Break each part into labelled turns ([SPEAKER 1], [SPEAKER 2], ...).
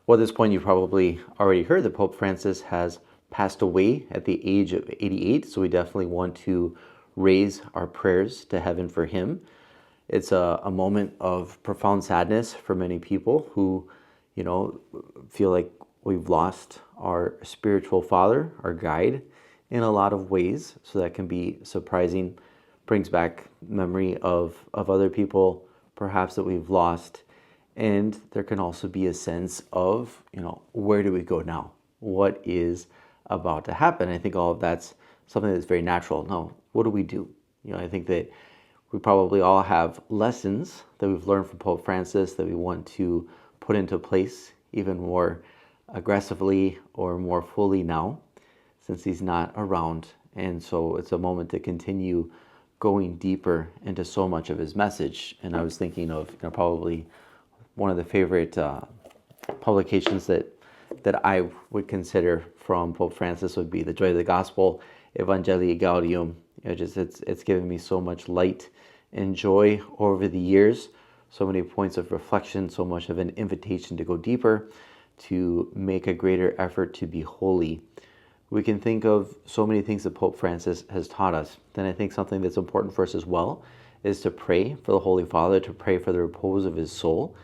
[SPEAKER 1] Well, at this point, you've probably already heard that Pope Francis has passed away at the age of 88. So we definitely want to raise our prayers to heaven for him. It's a moment of profound sadness for many people who, feel like we've lost our spiritual father, our guide, in a lot of ways. So that can be surprising, brings back memory of other people perhaps that we've lost. And there can also be a sense of, where do we go now? What is about to happen? I think all of that's something that's very natural. Now, what do we do? I think that we probably all have lessons that we've learned from Pope Francis that we want to put into place even more aggressively or more fully now, since he's not around. And so it's a moment to continue going deeper into so much of his message. And I was thinking of probably one of the favorite publications that I would consider from Pope Francis would be The Joy of the Gospel, Evangelii Gaudium. It's given me so much light and joy over the years, so many points of reflection, so much of an invitation to go deeper, to make a greater effort to be holy. We can think of so many things that Pope Francis has taught us. Then I think something that's important for us as well is to pray for the Holy Father, to pray for the repose of his soul,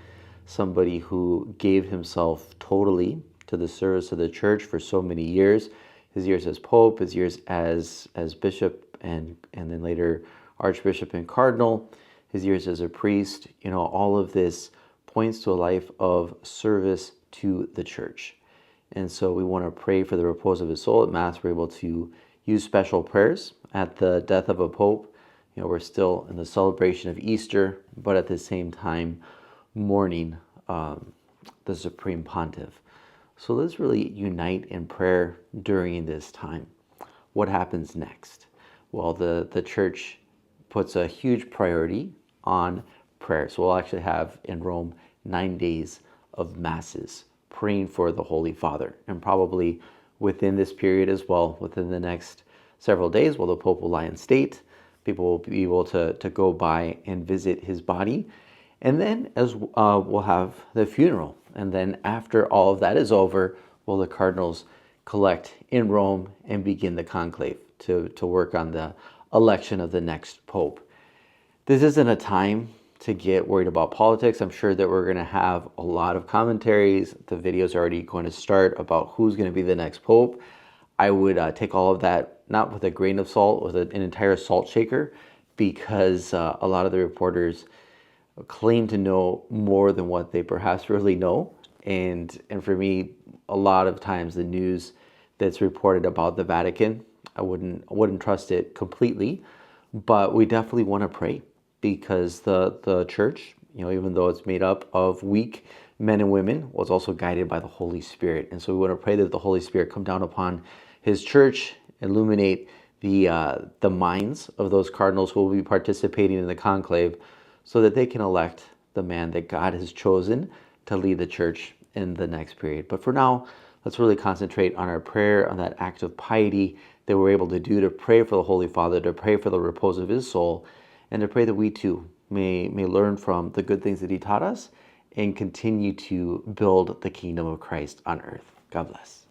[SPEAKER 1] somebody who gave himself totally to the service of the church for so many years, his years as Pope, his years as bishop, and then later Archbishop and Cardinal, his years as a priest. All of this points to a life of service to the church. And so we want to pray for the repose of his soul. At Mass, we're able to use special prayers. At the death of a pope, we're still in the celebration of Easter, but at the same time mourning the Supreme Pontiff. So let's really unite in prayer during this time. What happens next? Well, the church puts a huge priority on prayer. So we'll actually have in Rome 9 days of masses praying for the Holy Father. And probably within this period as well, within the next several days, while the Pope will lie in state, people will be able to go by and visit his body. And then we'll have the funeral. And then after all of that is over, will the Cardinals collect in Rome and begin the conclave to work on the election of the next Pope. This isn't a time to get worried about politics. I'm sure that we're going to have a lot of commentaries. The video's already going to start about who's going to be the next Pope. I would take all of that, not with a grain of salt, with an entire salt shaker, because a lot of the reporters claim to know more than what they perhaps really know. And for me, a lot of times the news that's reported about the Vatican, I wouldn't trust it completely. But we definitely want to pray, because the church, even though it's made up of weak men and women, was also guided by the Holy Spirit. And so we want to pray that the Holy Spirit come down upon his church, illuminate the minds of those cardinals who will be participating in the conclave, so that they can elect the man that God has chosen to lead the church in the next period. But for now, let's really concentrate on our prayer, on that act of piety that we're able to do, to pray for the Holy Father, to pray for the repose of his soul, and to pray that we too may learn from the good things that he taught us and continue to build the kingdom of Christ on earth. God bless.